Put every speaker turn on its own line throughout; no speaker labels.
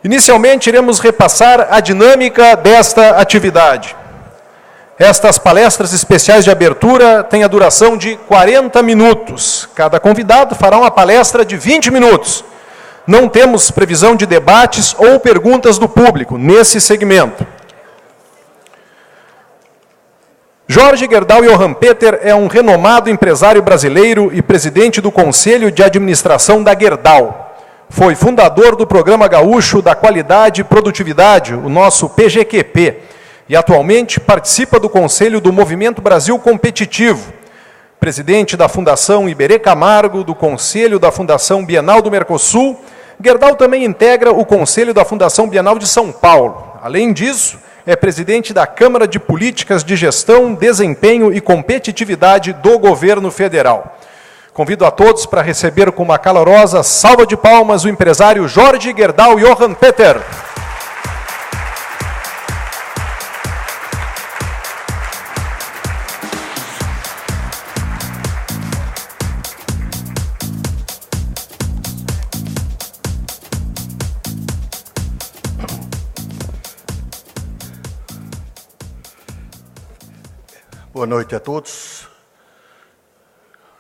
Inicialmente, iremos repassar a dinâmica desta atividade. Estas palestras especiais de abertura têm a duração de 40 minutos. Cada convidado fará uma palestra de 20 minutos. Não temos previsão de debates ou perguntas do público nesse segmento. Jorge Gerdau Johann Peter é um renomado empresário brasileiro e presidente do Conselho de Administração da Gerdau. Foi fundador do Programa Gaúcho da Qualidade e Produtividade, o nosso PGQP, e atualmente participa do Conselho do Movimento Brasil Competitivo. Presidente da Fundação Iberê Camargo, do Conselho da Fundação Bienal do Mercosul, Gerdau também integra o Conselho da Fundação Bienal de São Paulo. Além disso, é presidente da Câmara de Políticas de Gestão, Desempenho e Competitividade do Governo Federal. Convido a todos para receber com uma calorosa salva de palmas o empresário Jorge Gerdau Johann Peter.
Boa noite a todos.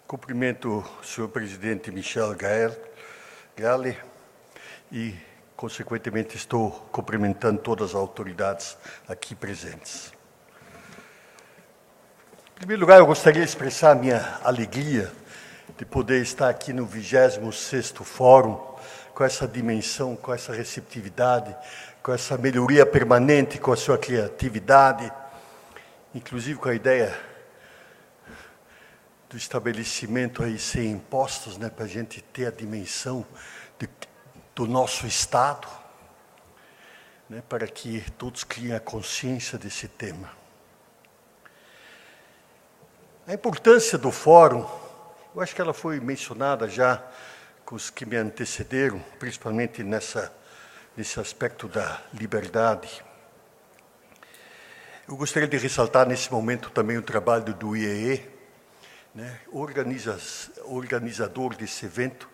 Cumprimento o senhor presidente Michel Gale e, consequentemente, estou cumprimentando todas as autoridades aqui presentes. Em primeiro lugar, eu gostaria de expressar a minha alegria de poder estar aqui no 26º Fórum, com essa dimensão, com essa receptividade, com essa melhoria permanente, com a sua criatividade, inclusive com a ideia do estabelecimento aí sem impostos, né, para a gente ter a dimensão do nosso Estado, né, para que todos criem a consciência desse tema. A importância do fórum, eu acho que ela foi mencionada já com os que me antecederam, principalmente nesse aspecto da liberdade. Eu gostaria de ressaltar nesse momento também o trabalho do IEE, né, organizador desse evento,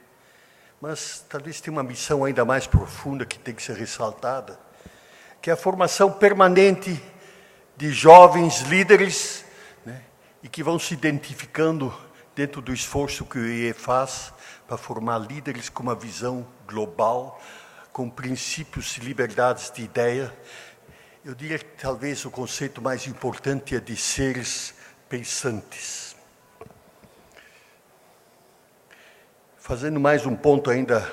mas talvez tenha uma missão ainda mais profunda que tem que ser ressaltada, que é a formação permanente de jovens líderes, né, e que vão se identificando dentro do esforço que o IEE faz para formar líderes com uma visão global, com princípios e liberdades de ideia. Eu diria que talvez o conceito mais importante é de seres pensantes. Fazendo mais um ponto ainda,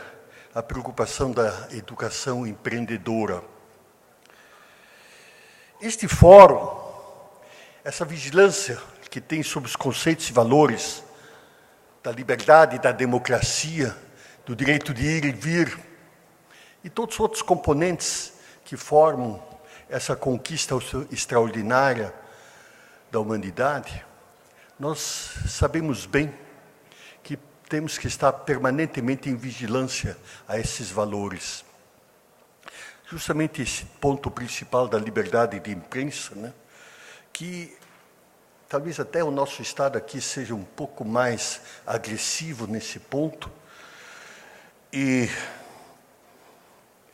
a preocupação da educação empreendedora. Este fórum, essa vigilância que tem sobre os conceitos e valores da liberdade, da democracia, do direito de ir e vir, e todos os outros componentes que formam essa conquista extraordinária da humanidade, nós sabemos bem que temos que estar permanentemente em vigilância a esses valores. Justamente esse ponto principal da liberdade de imprensa, né, que talvez até o nosso Estado aqui seja um pouco mais agressivo nesse ponto, e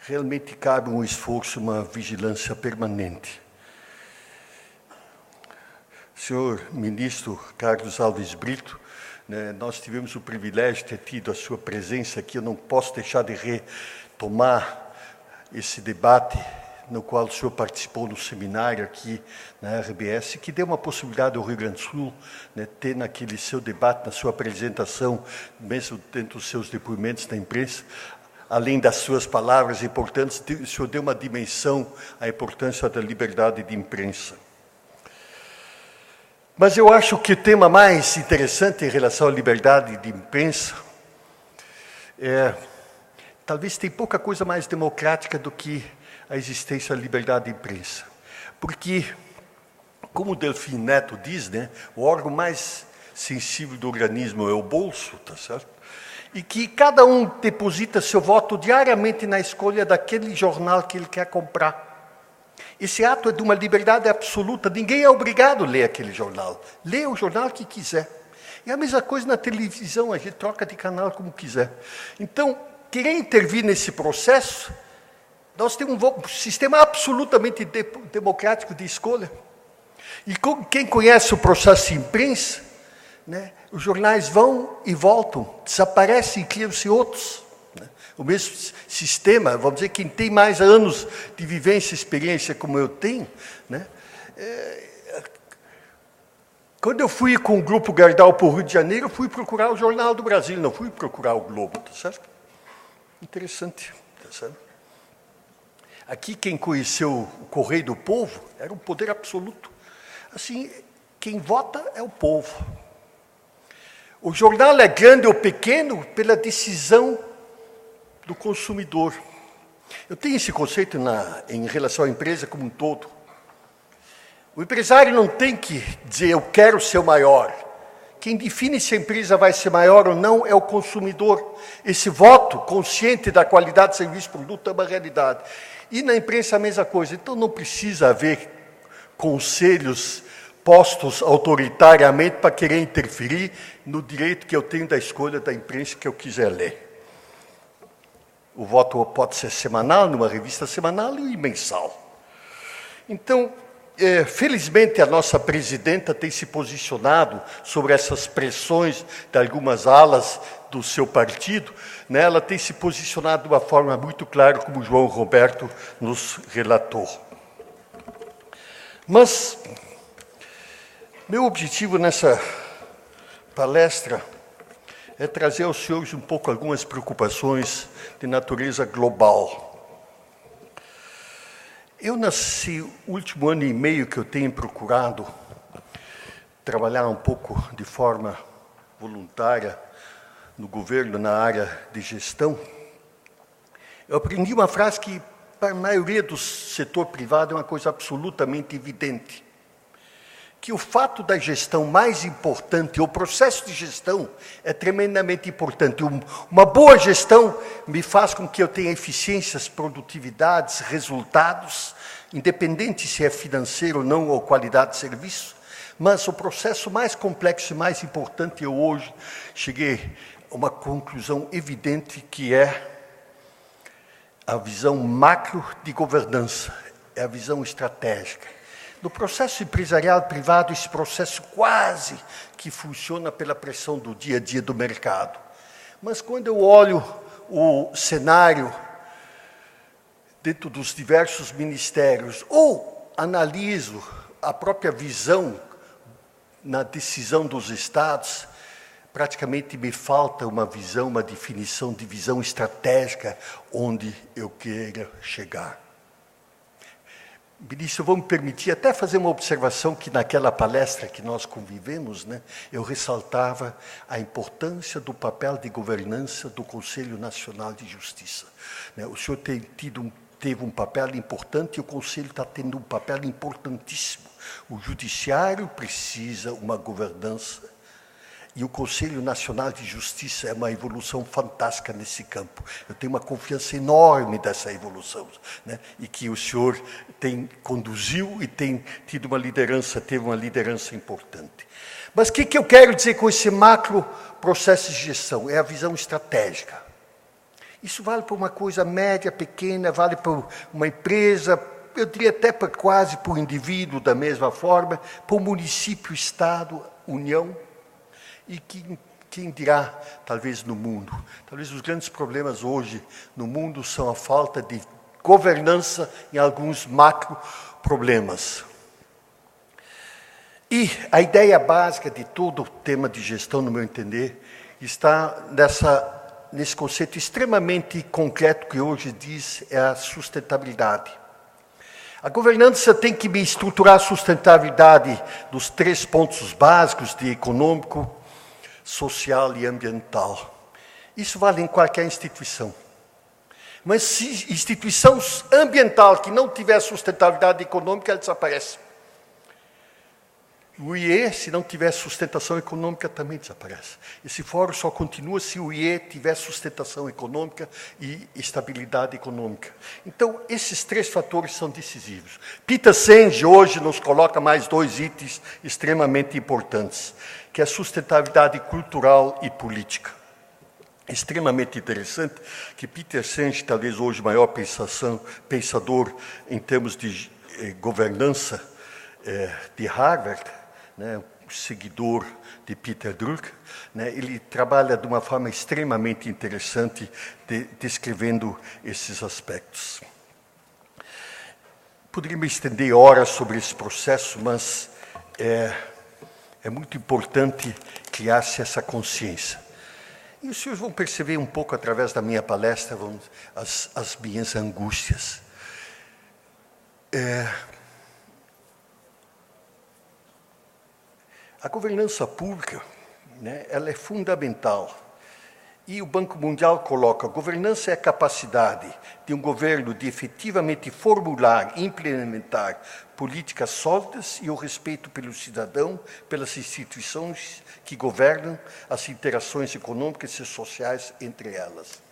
realmente cabe um esforço, uma vigilância permanente. Senhor ministro Carlos Alves Brito, né, nós tivemos o privilégio de ter tido a sua presença aqui. Eu não posso deixar de retomar esse debate no qual o senhor participou no seminário aqui na RBS, que deu uma possibilidade ao Rio Grande do Sul, né, ter naquele seu debate, na sua apresentação, mesmo dentro dos seus depoimentos na imprensa, além das suas palavras importantes, o senhor deu uma dimensão à importância da liberdade de imprensa. Mas eu acho que o tema mais interessante em relação à liberdade de imprensa talvez tem pouca coisa mais democrática do que a existência da liberdade de imprensa. Porque, como o Delfim Neto diz, né, o órgão mais sensível do organismo é o bolso, tá certo? E que cada um deposita seu voto diariamente na escolha daquele jornal que ele quer comprar. Esse ato é de uma liberdade absoluta, ninguém é obrigado a ler aquele jornal. Lê o jornal que quiser. E a mesma coisa na televisão, a gente troca de canal como quiser. Então, querer intervir nesse processo Nós temos um sistema absolutamente democrático de escolha. E quem conhece o processo de imprensa, né, os jornais vão e voltam, desaparecem e criam-se outros. Né? O mesmo sistema, vamos dizer, quem tem mais anos de vivência e experiência como eu tenho, né, quando eu fui com o Grupo Gerdau para o Rio de Janeiro, eu fui procurar o Jornal do Brasil, não fui procurar o Globo, tá certo? Interessante, tá certo? Aqui, quem conheceu o Correio do Povo era um poder absoluto. Assim, quem vota é o povo. O jornal é grande ou pequeno pela decisão do consumidor. Eu tenho esse conceito em relação à empresa como um todo. O empresário não tem que dizer, eu quero ser o maior. Quem define se a empresa vai ser maior ou não é o consumidor. Esse voto consciente da qualidade do serviço e produto é uma realidade. E na imprensa a mesma coisa. Então não precisa haver conselhos postos autoritariamente para querer interferir no direito que eu tenho da escolha da imprensa que eu quiser ler. O voto pode ser semanal, numa revista semanal e mensal. Então, felizmente, a nossa presidenta tem se posicionado sobre essas pressões de algumas alas do seu partido, né? Ela tem se posicionado de uma forma muito clara, como o João Roberto nos relatou. Mas meu objetivo nessa palestra é trazer aos senhores um pouco algumas preocupações de natureza global. Eu, nesse último ano e meio que eu tenho procurado trabalhar um pouco de forma voluntária no governo, na área de gestão, eu aprendi uma frase que, para a maioria do setor privado, é uma coisa absolutamente evidente. Que o fato da gestão mais importante, o processo de gestão é tremendamente importante. Uma boa gestão me faz com que eu tenha eficiências, produtividades, resultados, independente se é financeiro ou não, ou qualidade de serviço. Mas o processo mais complexo e mais importante, eu hoje cheguei a uma conclusão evidente, que é a visão macro de governança, é a visão estratégica. No processo empresarial privado, esse processo quase que funciona pela pressão do dia a dia do mercado. Mas quando eu olho o cenário dentro dos diversos ministérios, ou analiso a própria visão na decisão dos estados, praticamente me falta uma visão, uma definição de visão estratégica onde eu queira chegar. Ministro, vou me permitir até fazer uma observação que naquela palestra que nós convivemos, né, eu ressaltava a importância do papel de governança do Conselho Nacional de Justiça. Né, o senhor teve um papel importante e o Conselho está tendo um papel importantíssimo. O Judiciário precisa uma governança e o Conselho Nacional de Justiça é uma evolução fantástica nesse campo. Eu tenho uma confiança enorme dessa evolução, né? E que o senhor conduziu e tem tido uma liderança, teve uma liderança importante. Mas o que eu quero dizer com esse macro processo de gestão? É a visão estratégica. Isso vale para uma coisa média, pequena, vale para uma empresa, eu diria até quase para o indivíduo da mesma forma, para o município, Estado, União. E quem dirá, talvez, no mundo? Talvez os grandes problemas hoje no mundo são a falta de governança em alguns macro problemas. E a ideia básica de todo o tema de gestão, no meu entender, está nesse conceito extremamente concreto que hoje diz é a sustentabilidade. A governança tem que estruturar a sustentabilidade dos 3 pontos básicos de econômico, social e ambiental. Isso vale em qualquer instituição. Mas se instituição ambiental que não tiver sustentabilidade econômica, ela desaparece. O IE, se não tiver sustentação econômica, também desaparece. Esse fórum só continua se o IE tiver sustentação econômica e estabilidade econômica. Então, esses 3 fatores são decisivos. Peter Senge hoje nos coloca mais 2 itens extremamente importantes, que é a sustentabilidade cultural e política. extremamente interessante, que Peter Senge, talvez hoje o maior pensador em termos de governança de Harvard, né, seguidor de Peter Drucker, né, ele trabalha de uma forma extremamente interessante descrevendo esses aspectos. Poderia me estender horas sobre esse processo, mas é muito importante criar-se essa consciência. E os senhores vão perceber um pouco através da minha palestra as minhas angústias. A governança pública, né, ela é fundamental. E o Banco Mundial coloca: a governança é a capacidade de um governo de efetivamente formular e implementar políticas sólidas e o respeito pelo cidadão, pelas instituições que governam, as interações econômicas e sociais entre elas.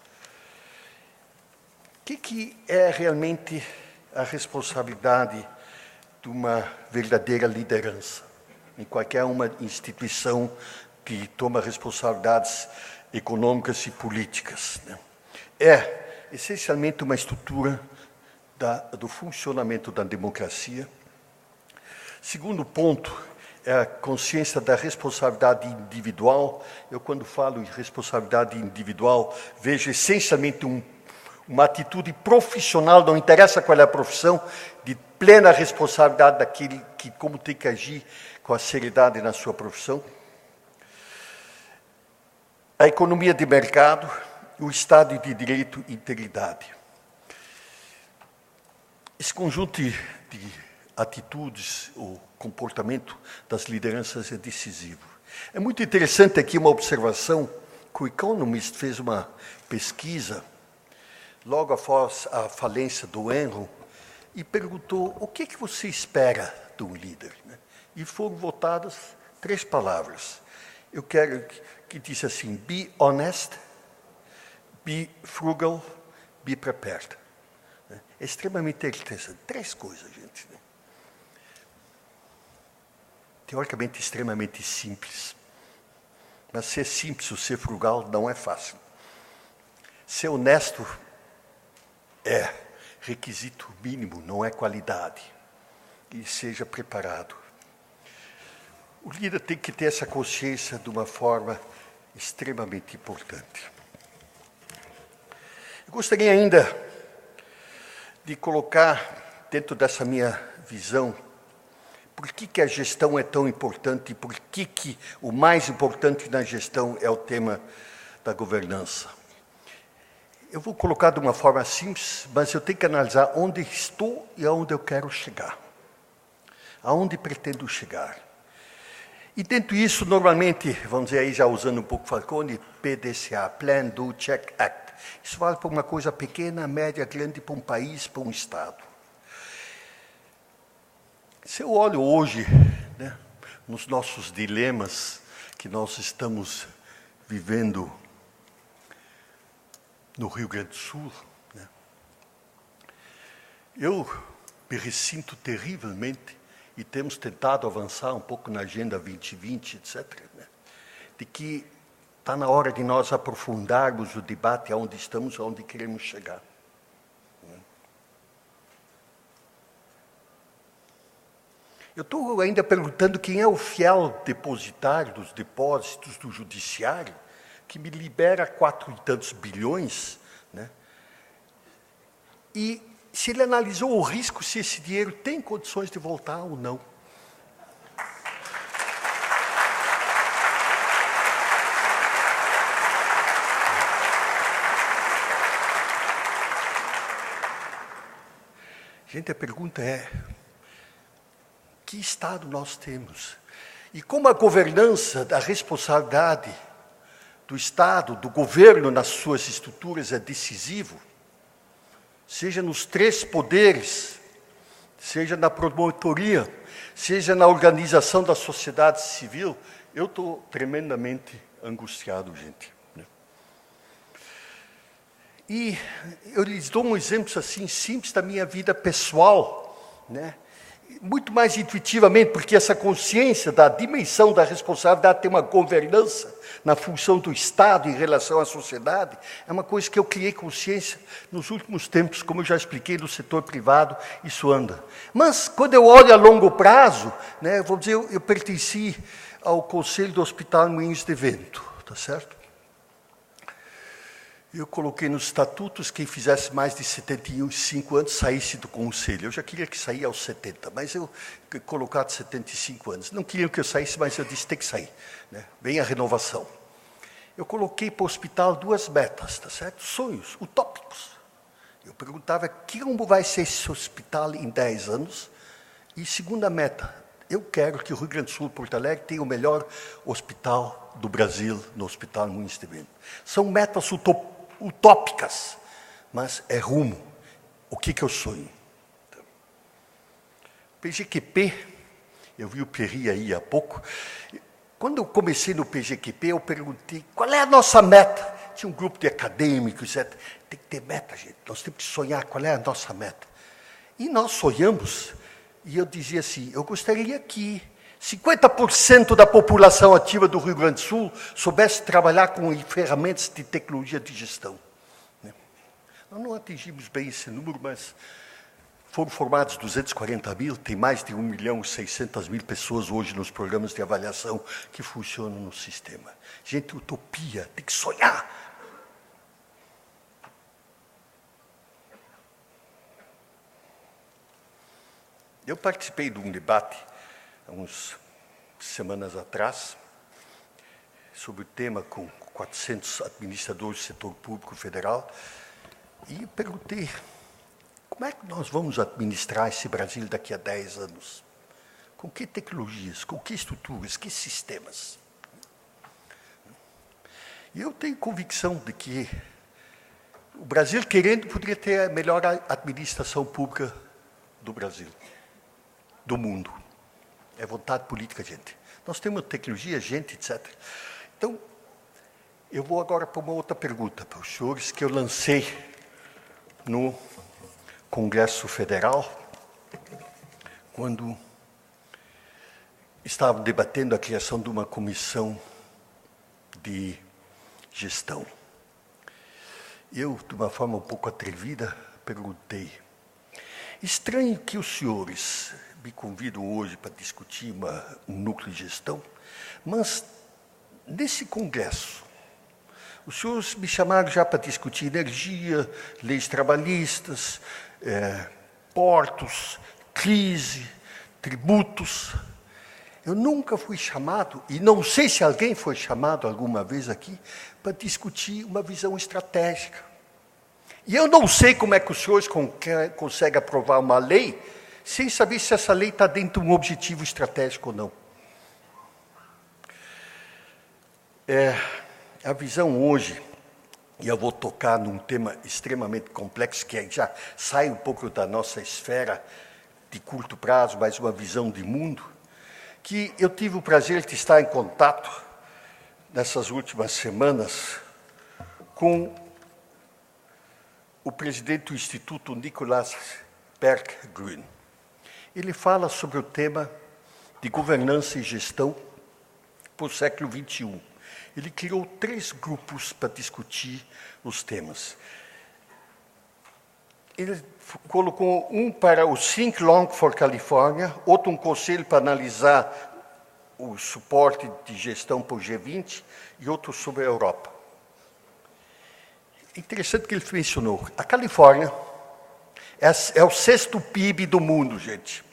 O que é realmente a responsabilidade de uma verdadeira liderança em qualquer uma instituição que toma responsabilidades econômicas e políticas, né? É essencialmente uma estrutura do funcionamento da democracia. Segundo ponto é a consciência da responsabilidade individual. Eu, quando falo em responsabilidade individual, vejo essencialmente uma atitude profissional, não interessa qual é a profissão, de plena responsabilidade daquele que como tem que agir com a seriedade na sua profissão. A economia de mercado, o Estado de Direito e integridade. Esse conjunto de atitudes, o comportamento das lideranças é decisivo. É muito interessante aqui uma observação que o Economist fez uma pesquisa logo após a falência do Enron e perguntou: o que você espera de um líder? E foram votadas 3 palavras. Eu quero que disse assim: be honest, be frugal, be prepared. É extremamente interessante. 3 coisas, gente. Teoricamente, extremamente simples. Mas ser simples ou ser frugal não é fácil. Ser honesto é requisito mínimo, não é qualidade. E seja preparado. O líder tem que ter essa consciência de uma forma extremamente importante. Eu gostaria ainda de colocar dentro dessa minha visão por que a gestão é tão importante e por que o mais importante na gestão é o tema da governança. Eu vou colocar de uma forma simples, mas eu tenho que analisar onde estou e aonde eu quero chegar. Aonde pretendo chegar. E dentro disso, normalmente, vamos dizer aí, já usando um pouco Falcone, PDCA, Plan, Do, Check, Act. Isso vale para uma coisa pequena, média, grande, para um país, para um Estado. Se eu olho hoje, né, nos nossos dilemas que nós estamos vivendo no Rio Grande do Sul, né, eu me ressinto terrivelmente, e temos tentado avançar um pouco na Agenda 2020, etc., né, de que está na hora de nós aprofundarmos o debate aonde estamos, aonde queremos chegar. Eu estou ainda perguntando quem é o fiel depositário dos depósitos do judiciário que me libera 4 e tantos bilhões, né? E se ele analisou o risco, se esse dinheiro tem condições de voltar ou não. Gente, a pergunta é: que Estado nós temos? E como a governança, a responsabilidade do Estado, do governo nas suas estruturas é decisivo, seja nos 3 poderes, seja na promotoria, seja na organização da sociedade civil, eu estou tremendamente angustiado, gente. E eu lhes dou um exemplo assim simples da minha vida pessoal, né? muito mais intuitivamente, porque essa consciência da dimensão da responsabilidade de ter uma governança na função do Estado em relação à sociedade, é uma coisa que eu criei consciência nos últimos tempos, como eu já expliquei, no setor privado, isso anda. Mas, quando eu olho a longo prazo, né, vou dizer, eu pertenci ao Conselho do Hospital Moinhos de Vento, tá certo? Eu coloquei nos estatutos quem fizesse mais de 75 anos saísse do conselho. Eu já queria que saísse aos 70, mas eu colocar de 75 anos. Não queriam que eu saísse, mas eu disse tem que sair. Né? Vem a renovação. Eu coloquei para o hospital 2 metas, tá certo? Sonhos, utópicos. Eu perguntava como vai ser esse hospital em 10 anos. E segunda meta, eu quero que o Rio Grande do Sul, Porto Alegre, tenha o melhor hospital do Brasil, no Hospital Moinhos de Vento. São metas utópicas, mas é rumo. O que eu sonho? PGQP, eu vi o Peri aí há pouco. Quando eu comecei no PGQP, eu perguntei, qual é a nossa meta? Tinha um grupo de acadêmicos, etc. Tem que ter meta, gente. Nós temos que sonhar qual é a nossa meta. E nós sonhamos, e eu dizia assim, eu gostaria que 50% da população ativa do Rio Grande do Sul soubesse trabalhar com ferramentas de tecnologia de gestão. Nós não atingimos bem esse número, mas foram formados 240 mil, tem mais de 1.600.000 pessoas hoje nos programas de avaliação que funcionam no sistema. Gente, utopia, tem que sonhar. Eu participei de um debate há umas semanas atrás, sobre o tema com 400 administradores do setor público federal, e perguntei, como é que nós vamos administrar esse Brasil daqui a 10 anos? Com que tecnologias, com que estruturas, que sistemas? E eu tenho convicção de que o Brasil, querendo, poderia ter a melhor administração pública do Brasil, do mundo. É vontade política, gente. Nós temos tecnologia, gente, etc. Então, eu vou agora para uma outra pergunta para os senhores que eu lancei no Congresso Federal, quando estavam debatendo a criação de uma comissão de gestão. Eu, de uma forma um pouco atrevida, perguntei, estranho que os senhores me convidam hoje para discutir um núcleo de gestão, mas nesse congresso, os senhores me chamaram já para discutir energia, leis trabalhistas, portos, crise, tributos. Eu nunca fui chamado, e não sei se alguém foi chamado alguma vez aqui, para discutir uma visão estratégica. E eu não sei como é que os senhores conseguem aprovar uma lei sem saber se essa lei está dentro de um objetivo estratégico ou não. A visão hoje, e eu vou tocar num tema extremamente complexo, que já sai um pouco da nossa esfera de curto prazo, mas uma visão de mundo, que eu tive o prazer de estar em contato, nessas últimas semanas, com o presidente do Instituto Nicolas Berggruen. Ele fala sobre o tema de governança e gestão para o século XXI. Ele criou 3 grupos para discutir os temas. Ele colocou um para o Think Long for California, outro um conselho para analisar o suporte de gestão para o G20 e outro sobre a Europa. Interessante que ele mencionou, a Califórnia é o 6º PIB do mundo, gente.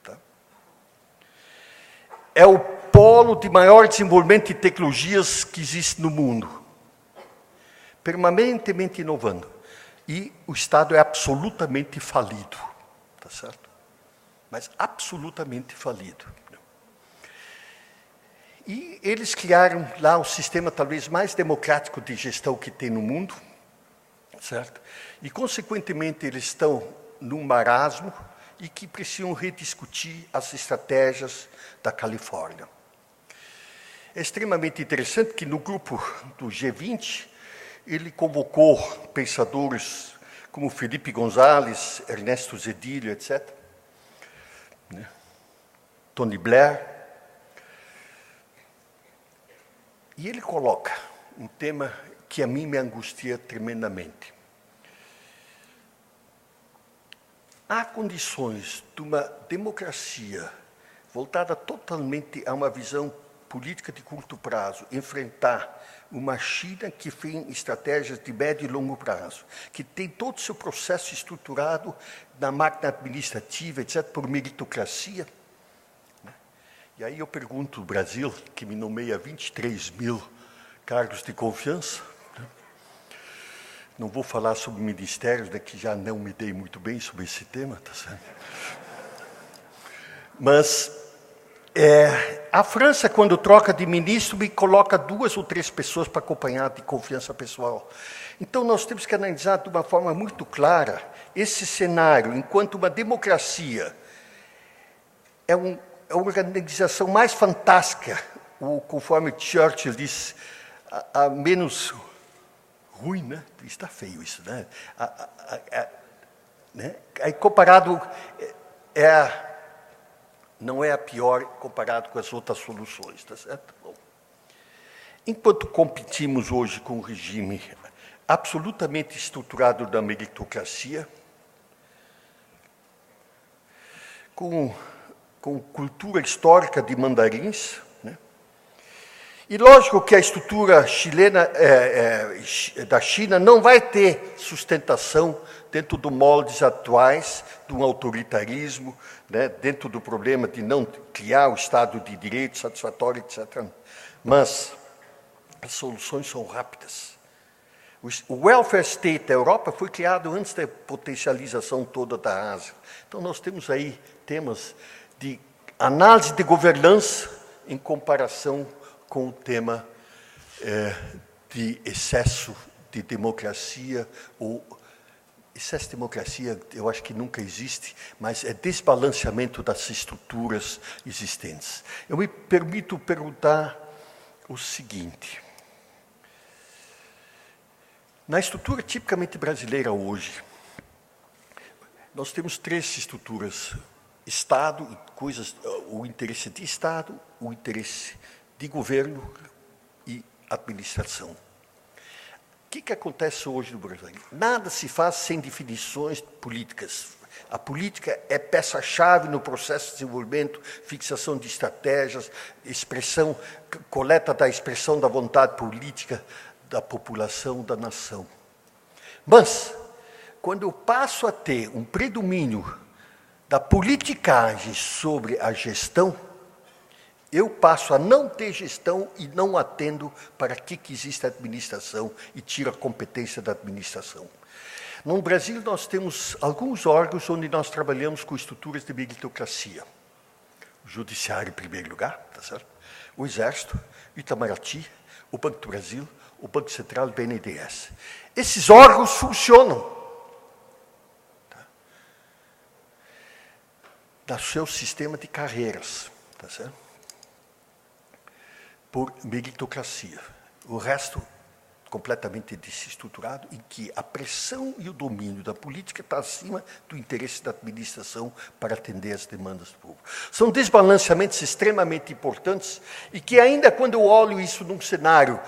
Tá? É o polo de maior desenvolvimento de tecnologias que existe no mundo. Permanentemente inovando. E o Estado é absolutamente falido. Tá certo? Mas absolutamente falido. E eles criaram lá o sistema talvez mais democrático de gestão que tem no mundo. Certo? E, consequentemente, eles estão num marasmo e que precisam rediscutir as estratégias da Califórnia. É extremamente interessante que no grupo do G20, ele convocou pensadores como Felipe González, Ernesto Zedillo, etc. Tony Blair. E ele coloca um tema que a mim me angustia tremendamente. Há condições de uma democracia voltada totalmente a uma visão política de curto prazo, enfrentar uma China que tem estratégias de médio e longo prazo, que tem todo o seu processo estruturado na máquina administrativa, etc., por meritocracia. E aí eu pergunto ao Brasil, que me nomeia 23 mil cargos de confiança, não vou falar sobre ministérios, né, que já não me dei muito bem sobre esse tema, tá certo? Mas a França, quando troca de ministro, me coloca 2 ou 3 pessoas para acompanhar de confiança pessoal. Então, nós temos que analisar de uma forma muito clara esse cenário, enquanto uma democracia é a organização mais fantástica, ou, conforme Churchill diz, a menos ruim, né? Está feio isso, né? Né? Aí, comparado, não é a pior comparado com as outras soluções, tá certo? Bom, enquanto competimos hoje com um regime absolutamente estruturado da meritocracia, com cultura histórica de mandarins, né? E lógico que a estrutura chilena, da China não vai ter sustentação dentro dos moldes atuais de um autoritarismo, né, dentro do problema de não criar o Estado de Direito satisfatório, etc. Mas as soluções são rápidas. O welfare state da Europa foi criado antes da potencialização toda da Ásia. Então, nós temos aí temas de análise de governança em comparação com o tema de excesso de democracia ou excesso de democracia, eu acho que nunca existe, mas é desbalanceamento das estruturas existentes. Eu me permito perguntar o seguinte. Na estrutura tipicamente brasileira hoje, nós temos 3 estruturas: Estado, o interesse de Estado, o interesse de governo e administração. O que acontece hoje no Brasil? Nada se faz sem definições políticas. A política é peça-chave no processo de desenvolvimento, fixação de estratégias, coleta da expressão da vontade política da população, da nação. Mas, quando eu passo a ter um predomínio da politicagem sobre a gestão, eu passo a não ter gestão e não atendo para que existe a administração e tiro a competência da administração. No Brasil, nós temos alguns órgãos onde nós trabalhamos com estruturas de meritocracia. O Judiciário, em primeiro lugar, tá certo? O Exército, o Itamaraty, o Banco do Brasil, o Banco Central e o BNDES. Esses órgãos funcionam. Tá? No seu sistema de carreiras, tá certo? Por meritocracia. O resto, completamente desestruturado, em que a pressão e o domínio da política está acima do interesse da administração para atender às demandas do povo. São desbalanceamentos extremamente importantes e que ainda quando eu olho isso num cenário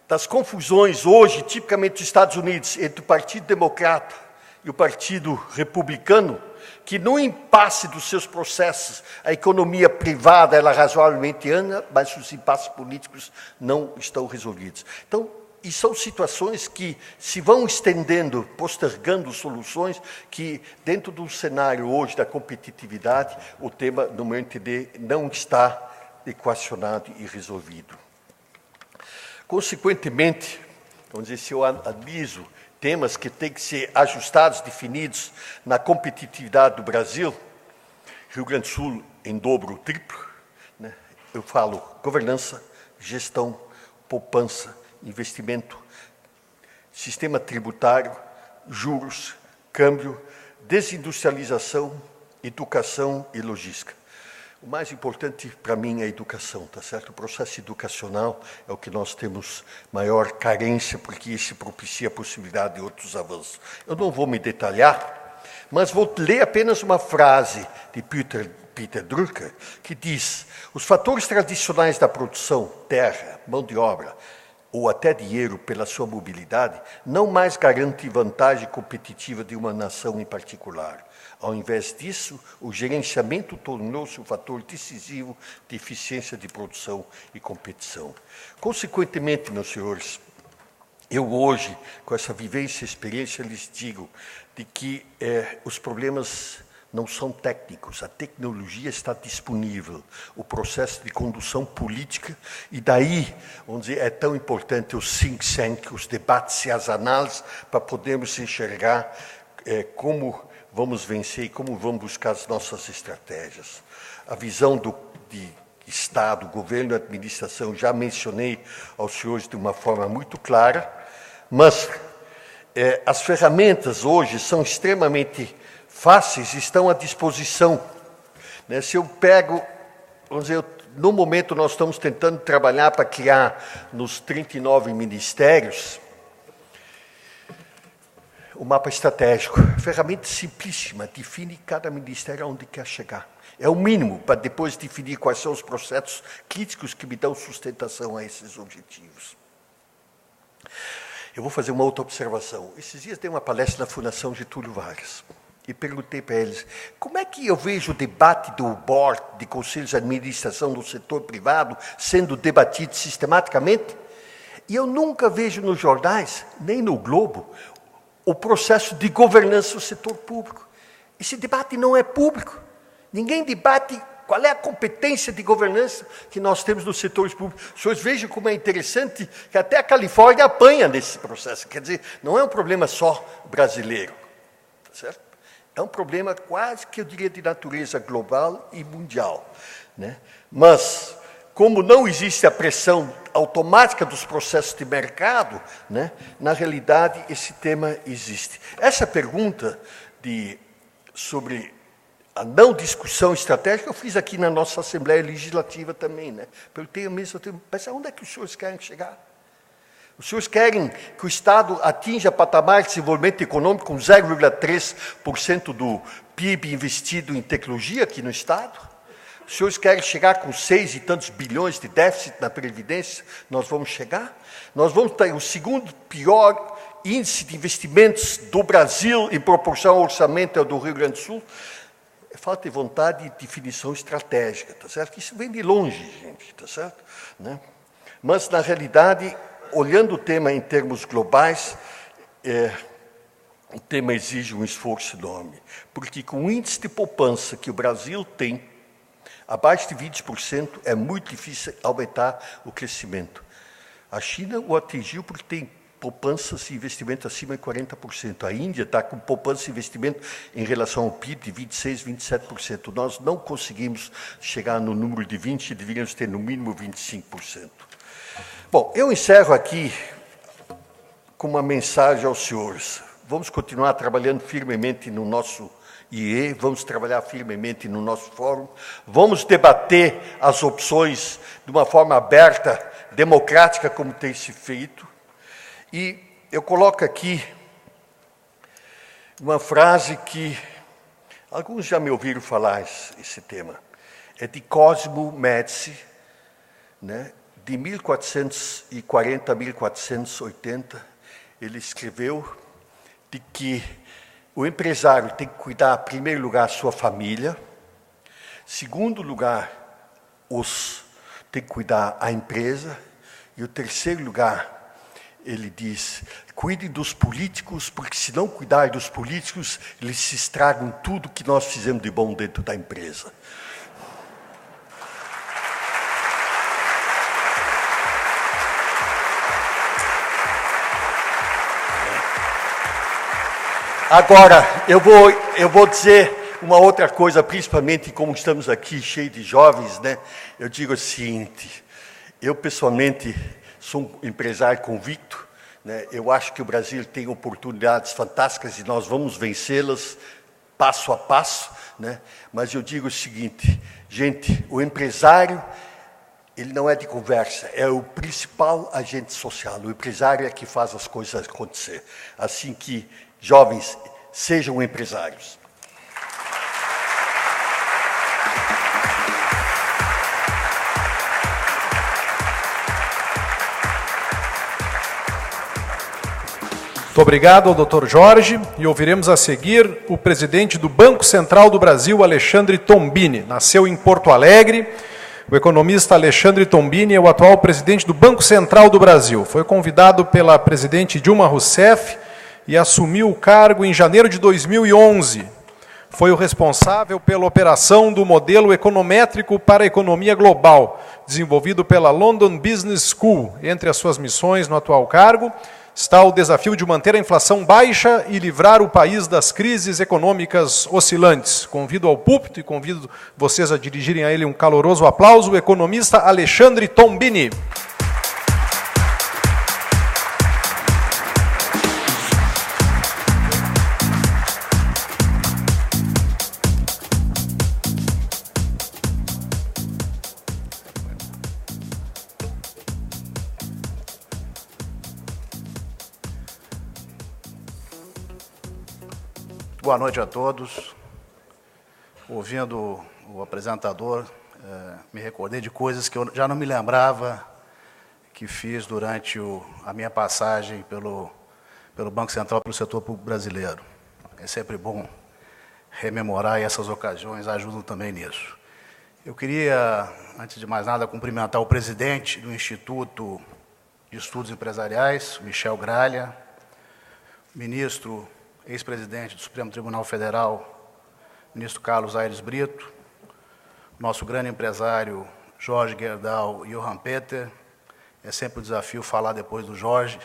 das confusões hoje, tipicamente dos Estados Unidos, entre o Partido Democrata e o Partido Republicano, que no impasse dos seus processos, a economia privada ela razoavelmente anda, mas os impasses políticos não estão resolvidos. Então, e são situações que se vão estendendo, postergando soluções que, dentro do cenário hoje da competitividade, o tema, no meu entender, não está equacionado e resolvido. Consequentemente, vamos dizer, se eu analiso temas que têm que ser ajustados, definidos na competitividade do Brasil, Rio Grande do Sul em dobro, triplo, né? Eu falo governança, gestão, poupança, investimento, sistema tributário, juros, câmbio, desindustrialização, educação e logística. O mais importante para mim é a educação, tá certo? O processo educacional é o que nós temos maior carência, porque isso propicia a possibilidade de outros avanços. Eu não vou me detalhar, Mas vou ler apenas uma frase de Peter Drucker, que diz: os fatores tradicionais da produção, terra, mão de obra, ou até dinheiro pela sua mobilidade, não mais garantem vantagem competitiva de uma nação em particular. Ao invés disso, o gerenciamento tornou-se um fator decisivo de eficiência de produção e competição. Consequentemente, meus senhores, eu hoje, com essa vivência e experiência, lhes digo de que os problemas não são técnicos, a tecnologia está disponível, o processo de condução política, e daí, vamos dizer, é tão importante os think tanks, os debates e as análises, para podermos enxergar como vamos vencer e como vamos buscar as nossas estratégias. A visão de Estado, governo e administração, já mencionei aos senhores de uma forma muito clara, mas as ferramentas hoje são extremamente fáceis, estão à disposição. Se eu pego, vamos dizer, no momento nós estamos tentando trabalhar para criar nos 39 ministérios o mapa estratégico, ferramenta simplíssima, define cada ministério aonde quer chegar. É o mínimo para depois definir quais são os processos críticos que me dão sustentação a esses objetivos. Eu vou fazer uma outra observação. Esses dias dei uma palestra na Fundação Getúlio Vargas e perguntei para eles como é que eu vejo o debate do board, de conselhos de administração do setor privado, sendo debatido sistematicamente. E eu nunca vejo nos jornais, nem no Globo, o processo de governança do setor público. Esse debate não é público. Ninguém debate qual é a competência de governança que nós temos nos setores públicos. Os senhores vejam como é interessante que até a Califórnia apanha nesse processo. Quer dizer, não é um problema só brasileiro, tá certo? É um problema quase que eu diria de natureza global e mundial, né? Mas, como não existe a pressão automática dos processos de mercado, né, na realidade esse tema existe. Essa pergunta sobre a não discussão estratégica eu fiz aqui na nossa Assembleia Legislativa também, né? Perguntei ao mesmo tempo, mas aonde é que os senhores querem chegar? Os senhores querem que o Estado atinja patamar de desenvolvimento econômico com 0,3% do PIB investido em tecnologia aqui no Estado? Os senhores querem chegar com 6 e tantos bilhões de déficit na Previdência? Nós vamos chegar? Nós vamos ter o segundo pior índice de investimentos do Brasil em proporção ao orçamento é o do Rio Grande do Sul? É falta de vontade e definição estratégica, tá certo? Isso vem de longe, gente, tá certo? Né? Mas, na realidade, olhando o tema em termos globais, o tema exige um esforço enorme, porque com o índice de poupança que o Brasil tem, abaixo de 20%, é muito difícil aumentar o crescimento. A China o atingiu porque tem poupanças e investimento acima de 40%. A Índia está com poupança e investimento em relação ao PIB de 26%, 27%. Nós não conseguimos chegar no número de 20%, deveríamos ter no mínimo 25%. Bom, eu encerro aqui com uma mensagem aos senhores. Vamos continuar trabalhando firmemente no nosso IE, vamos trabalhar firmemente no nosso fórum, vamos debater as opções de uma forma aberta, democrática, como tem se feito. E eu coloco aqui uma frase que alguns já me ouviram falar esse tema. É de Cosimo Medici, né? De 1440 a 1480, ele escreveu de que o empresário tem que cuidar, em primeiro lugar, da sua família, segundo lugar, tem que cuidar a empresa, e o terceiro lugar, ele diz, cuide dos políticos, porque se não cuidar dos políticos, eles se estragam tudo que nós fizemos de bom dentro da empresa. Agora, eu vou dizer uma outra coisa, principalmente como estamos aqui cheios de jovens, né? Eu digo o seguinte, eu pessoalmente sou um empresário convicto, né? Eu acho que o Brasil tem oportunidades fantásticas e nós vamos vencê-las passo a passo, né? Mas eu digo o seguinte, gente, o empresário, ele não é de conversa, é o principal agente social. O empresário é que faz as coisas acontecer. Assim que, jovens, sejam empresários.
Muito obrigado ao Dr. Jorge, e ouviremos a seguir o presidente do Banco Central do Brasil, Alexandre Tombini. Nasceu em Porto Alegre. O economista Alexandre Tombini é o atual presidente do Banco Central do Brasil. Foi convidado pela presidente Dilma Rousseff e assumiu o cargo em janeiro de 2011. Foi o responsável pela operação do modelo econométrico para a economia global, desenvolvido pela London Business School. Entre as suas missões no atual cargo está o desafio de manter a inflação baixa e livrar o país das crises econômicas oscilantes. Convido ao púlpito e convido vocês a dirigirem a ele um caloroso aplauso, o economista Alexandre Tombini.
Boa noite a todos. Ouvindo o apresentador, me recordei de coisas que eu já não me lembrava que fiz durante a minha passagem pelo Banco Central, pelo setor público brasileiro. É sempre bom rememorar, e essas ocasiões ajudam também nisso. Eu queria, antes de mais nada, cumprimentar o presidente do Instituto de Estudos Empresariais, Michel Gralha, ministro ex-presidente do Supremo Tribunal Federal, ministro Carlos Aires Brito, nosso grande empresário Jorge Gerdau e Johann Peter. É sempre um desafio falar depois do Jorge.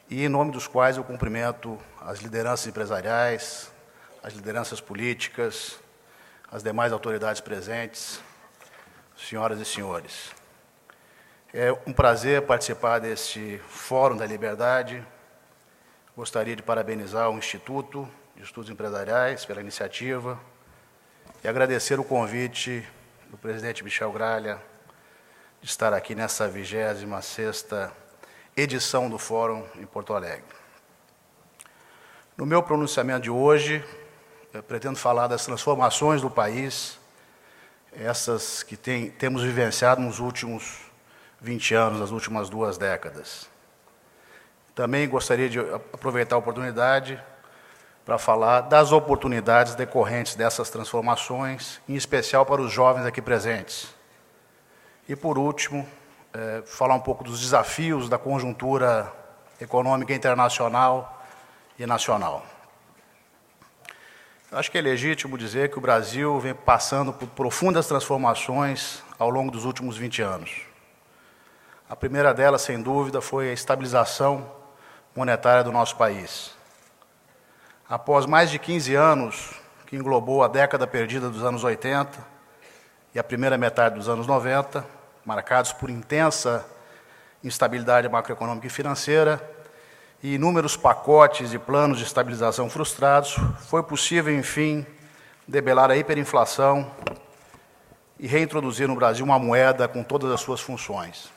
E em nome dos quais eu cumprimento as lideranças empresariais, as lideranças políticas, as demais autoridades presentes, senhoras e senhores. É um prazer participar deste Fórum da Liberdade. Gostaria de parabenizar o Instituto de Estudos Empresariais pela iniciativa e agradecer o convite do presidente Michel Gralha de estar aqui nessa 26ª edição do Fórum em Porto Alegre. No meu pronunciamento de hoje, eu pretendo falar das transformações do país, essas que temos vivenciado nos últimos 20 anos, nas últimas 2 décadas. Também gostaria de aproveitar a oportunidade para falar das oportunidades decorrentes dessas transformações, em especial para os jovens aqui presentes. E, por último, falar um pouco dos desafios da conjuntura econômica internacional e nacional. Acho que é legítimo dizer que o Brasil vem passando por profundas transformações ao longo dos últimos 20 anos. A primeira delas, sem dúvida, foi a estabilização monetária do nosso país. Após mais de 15 anos, que englobou a década perdida dos anos 80 e a primeira metade dos anos 90, marcados por intensa instabilidade macroeconômica e financeira e inúmeros pacotes e planos de estabilização frustrados, foi possível, enfim, debelar a hiperinflação e reintroduzir no Brasil uma moeda com todas as suas funções.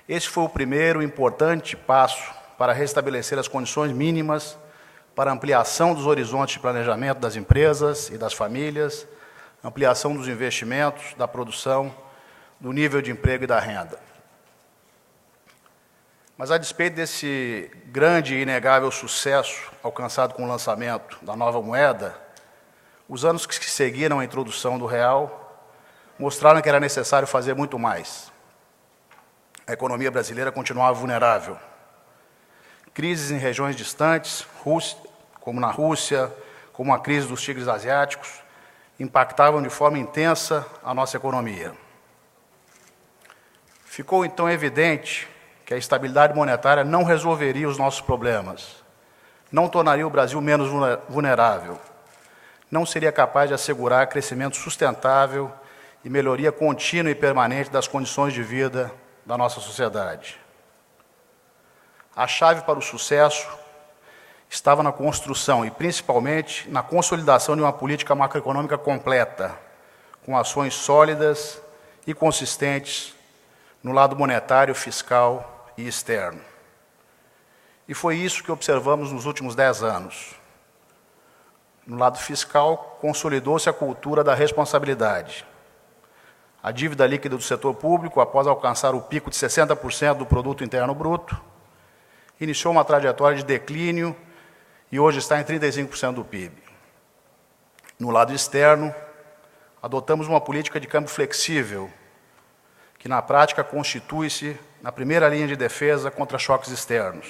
Esse foi o primeiro importante passo para restabelecer as condições mínimas para ampliação dos horizontes de planejamento das empresas e das famílias, ampliação dos investimentos, da produção, do nível de emprego e da renda. Mas, a despeito desse grande e inegável sucesso alcançado com o lançamento da nova moeda, os anos que seguiram a introdução do real mostraram que era necessário fazer muito mais. A economia brasileira continuava vulnerável. Crises em regiões distantes, como na Rússia, como a crise dos tigres asiáticos, impactavam de forma intensa a nossa economia. Ficou, então, evidente que a estabilidade monetária não resolveria os nossos problemas, não tornaria o Brasil menos vulnerável, não seria capaz de assegurar crescimento sustentável e melhoria contínua e permanente das condições de vida da nossa sociedade. A chave para o sucesso estava na construção e, principalmente, na consolidação de uma política macroeconômica completa, com ações sólidas e consistentes no lado monetário, fiscal e externo. E foi isso que observamos nos últimos 10 anos. No lado fiscal, consolidou-se a cultura da responsabilidade. A dívida líquida do setor público, após alcançar o pico de 60% do produto interno bruto, iniciou uma trajetória de declínio e hoje está em 35% do PIB. No lado externo, adotamos uma política de câmbio flexível, que na prática constitui-se na primeira linha de defesa contra choques externos.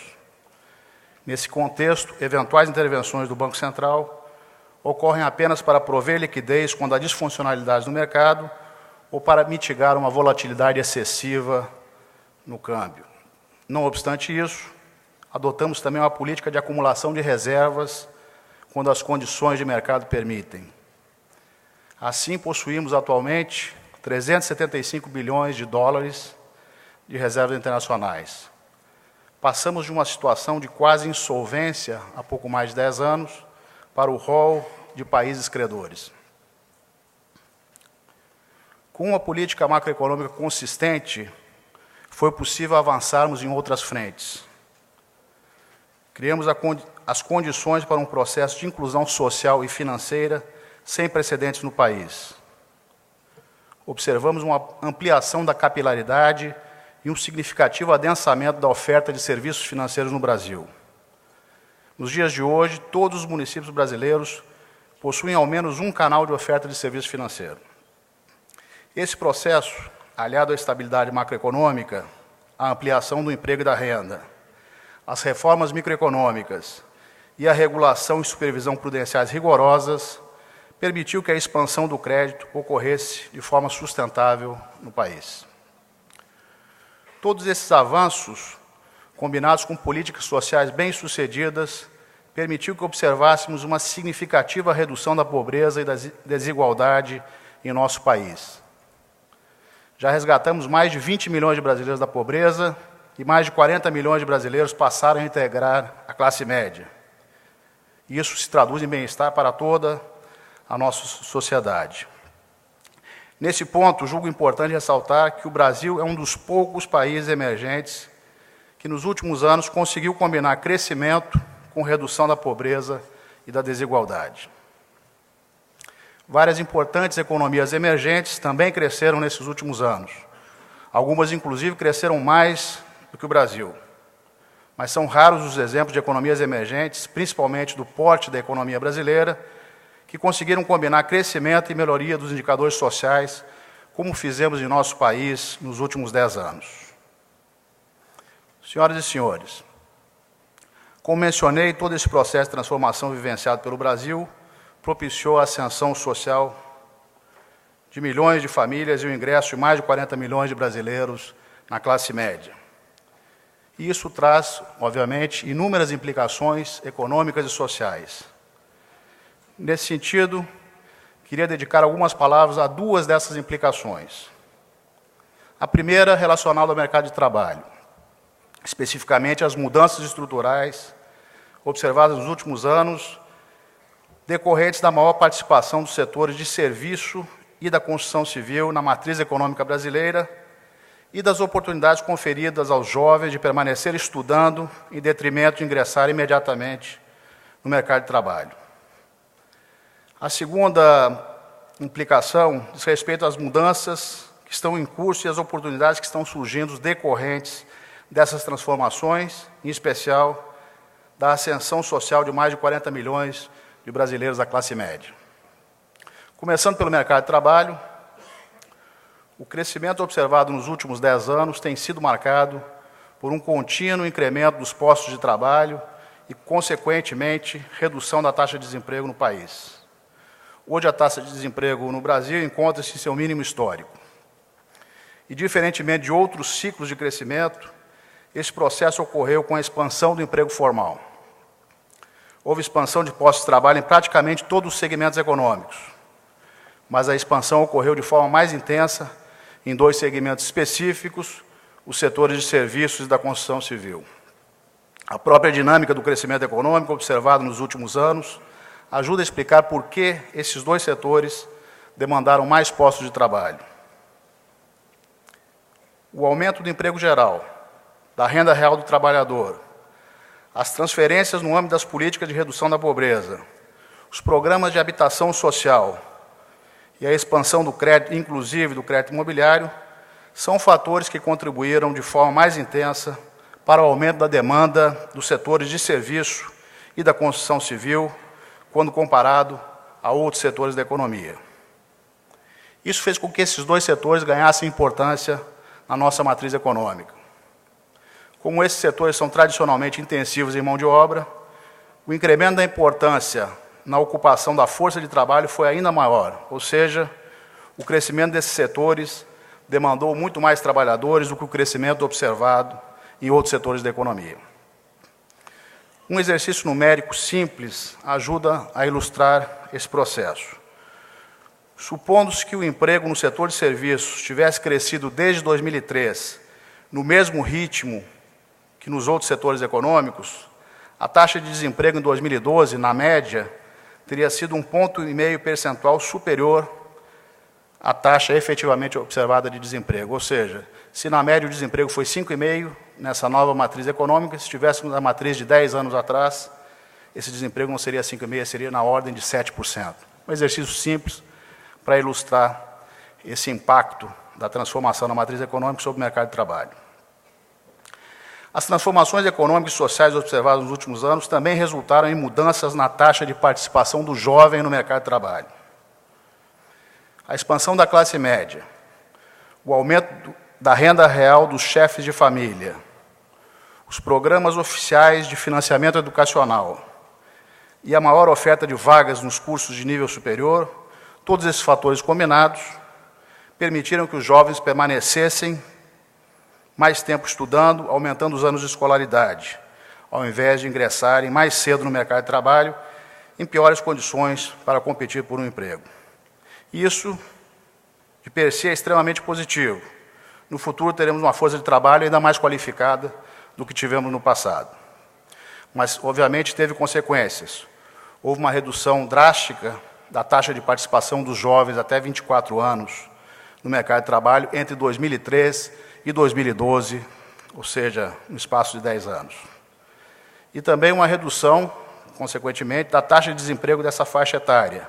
Nesse contexto, eventuais intervenções do Banco Central ocorrem apenas para prover liquidez quando há disfuncionalidades no mercado ou para mitigar uma volatilidade excessiva no câmbio. Não obstante isso, adotamos também uma política de acumulação de reservas quando as condições de mercado permitem. Assim, possuímos atualmente 375 bilhões de dólares de reservas internacionais. Passamos de uma situação de quase insolvência há pouco mais de 10 anos para o rol de países credores. Com uma política macroeconômica consistente, foi possível avançarmos em outras frentes. Criamos as condições para um processo de inclusão social e financeira sem precedentes no país. Observamos uma ampliação da capilaridade e um significativo adensamento da oferta de serviços financeiros no Brasil. Nos dias de hoje, todos os municípios brasileiros possuem ao menos um canal de oferta de serviço financeiro. Esse processo, aliado à estabilidade macroeconômica, à ampliação do emprego e da renda, às reformas microeconômicas e à regulação e supervisão prudenciais rigorosas, permitiu que a expansão do crédito ocorresse de forma sustentável no país. Todos esses avanços, combinados com políticas sociais bem-sucedidas, permitiu que observássemos uma significativa redução da pobreza e da desigualdade em nosso país. Já resgatamos mais de 20 milhões de brasileiros da pobreza e mais de 40 milhões de brasileiros passaram a integrar a classe média. Isso se traduz em bem-estar para toda a nossa sociedade. Nesse ponto, julgo importante ressaltar que o Brasil é um dos poucos países emergentes que, nos últimos anos, conseguiu combinar crescimento com redução da pobreza e da desigualdade. Várias importantes economias emergentes também cresceram nesses últimos anos. Algumas, inclusive, cresceram mais do que o Brasil. Mas são raros os exemplos de economias emergentes, principalmente do porte da economia brasileira, que conseguiram combinar crescimento e melhoria dos indicadores sociais, como fizemos em nosso país nos últimos 10 anos. Senhoras e senhores, como mencionei, todo esse processo de transformação vivenciado pelo Brasil propiciou a ascensão social de milhões de famílias e o ingresso de mais de 40 milhões de brasileiros na classe média. E isso traz, obviamente, inúmeras implicações econômicas e sociais. Nesse sentido, queria dedicar algumas palavras a duas dessas implicações. A primeira, relacionada ao mercado de trabalho, especificamente as mudanças estruturais observadas nos últimos anos, decorrentes da maior participação dos setores de serviço e da construção civil na matriz econômica brasileira e das oportunidades conferidas aos jovens de permanecer estudando em detrimento de ingressar imediatamente no mercado de trabalho. A segunda implicação diz respeito às mudanças que estão em curso e às oportunidades que estão surgindo decorrentes dessas transformações, em especial da ascensão social de mais de 40 milhões de brasileiros da classe média. Começando pelo mercado de trabalho, o crescimento observado nos últimos 10 anos tem sido marcado por um contínuo incremento dos postos de trabalho e, consequentemente, redução da taxa de desemprego no país. Hoje, a taxa de desemprego no Brasil encontra-se em seu mínimo histórico. E, diferentemente de outros ciclos de crescimento, esse processo ocorreu com a expansão do emprego formal. Houve expansão de postos de trabalho em praticamente todos os segmentos econômicos, mas a expansão ocorreu de forma mais intensa em dois segmentos específicos, os setores de serviços e da construção civil. A própria dinâmica do crescimento econômico observado nos últimos anos ajuda a explicar por que esses dois setores demandaram mais postos de trabalho. O aumento do emprego geral, da renda real do trabalhador, as transferências no âmbito das políticas de redução da pobreza, os programas de habitação social e a expansão do crédito, inclusive do crédito imobiliário, são fatores que contribuíram de forma mais intensa para o aumento da demanda dos setores de serviço e da construção civil, quando comparado a outros setores da economia. Isso fez com que esses dois setores ganhassem importância na nossa matriz econômica. Como esses setores são tradicionalmente intensivos em mão de obra, o incremento da importância na ocupação da força de trabalho foi ainda maior, ou seja, o crescimento desses setores demandou muito mais trabalhadores do que o crescimento observado em outros setores da economia. Um exercício numérico simples ajuda a ilustrar esse processo. Supondo-se que o emprego no setor de serviços tivesse crescido desde 2003 no mesmo ritmo que nos outros setores econômicos, a taxa de desemprego em 2012, na média, teria sido 1,5 ponto percentual superior à taxa efetivamente observada de desemprego. Ou seja, se na média o desemprego foi 5,5% nessa nova matriz econômica, se estivéssemos na matriz de 10 anos atrás, esse desemprego não seria 5,5%, seria na ordem de 7%. Um exercício simples para ilustrar esse impacto da transformação na matriz econômica sobre o mercado de trabalho. As transformações econômicas e sociais observadas nos últimos anos também resultaram em mudanças na taxa de participação do jovem no mercado de trabalho. A expansão da classe média, o aumento da renda real dos chefes de família, os programas oficiais de financiamento educacional e a maior oferta de vagas nos cursos de nível superior, todos esses fatores combinados permitiram que os jovens permanecessem mais tempo estudando, aumentando os anos de escolaridade, ao invés de ingressarem mais cedo no mercado de trabalho, em piores condições para competir por um emprego. Isso, de per se, é extremamente positivo. No futuro, teremos uma força de trabalho ainda mais qualificada do que tivemos no passado. Mas, obviamente, teve consequências. Houve uma redução drástica da taxa de participação dos jovens até 24 anos no mercado de trabalho entre 2003 e 2012, ou seja, no espaço de 10 anos. E também uma redução, consequentemente, da taxa de desemprego dessa faixa etária,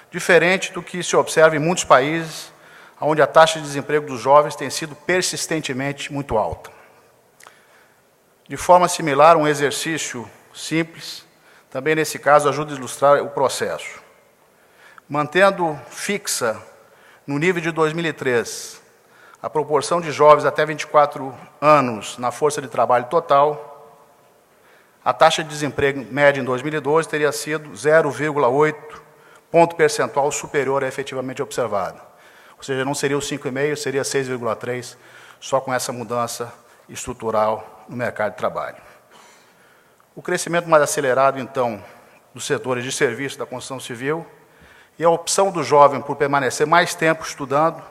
diferente do que se observa em muitos países, onde a taxa de desemprego dos jovens tem sido persistentemente muito alta. De forma similar, um exercício simples, também nesse caso ajuda a ilustrar o processo. Mantendo fixa, no nível de 2003, a proporção de jovens até 24 anos na força de trabalho total, a taxa de desemprego média em 2012 teria sido 0,8 ponto percentual superior à efetivamente observada. Ou seja, não seria o 5,5, seria 6,3, só com essa mudança estrutural no mercado de trabalho. O crescimento mais acelerado, então, dos setores de serviço da construção civil e a opção do jovem por permanecer mais tempo estudando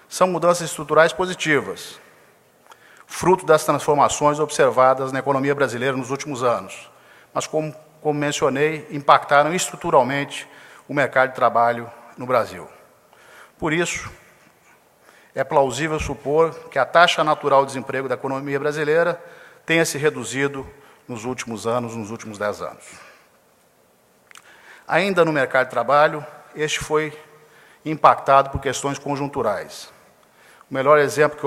são mudanças estruturais positivas, fruto das transformações observadas na economia brasileira nos últimos anos, mas, como mencionei, impactaram estruturalmente o mercado de trabalho no Brasil. Por isso, é plausível supor que a taxa natural de desemprego da economia brasileira tenha se reduzido nos últimos anos, nos últimos 10 anos. Ainda no mercado de trabalho, este foi impactado por questões conjunturais. O melhor exemplo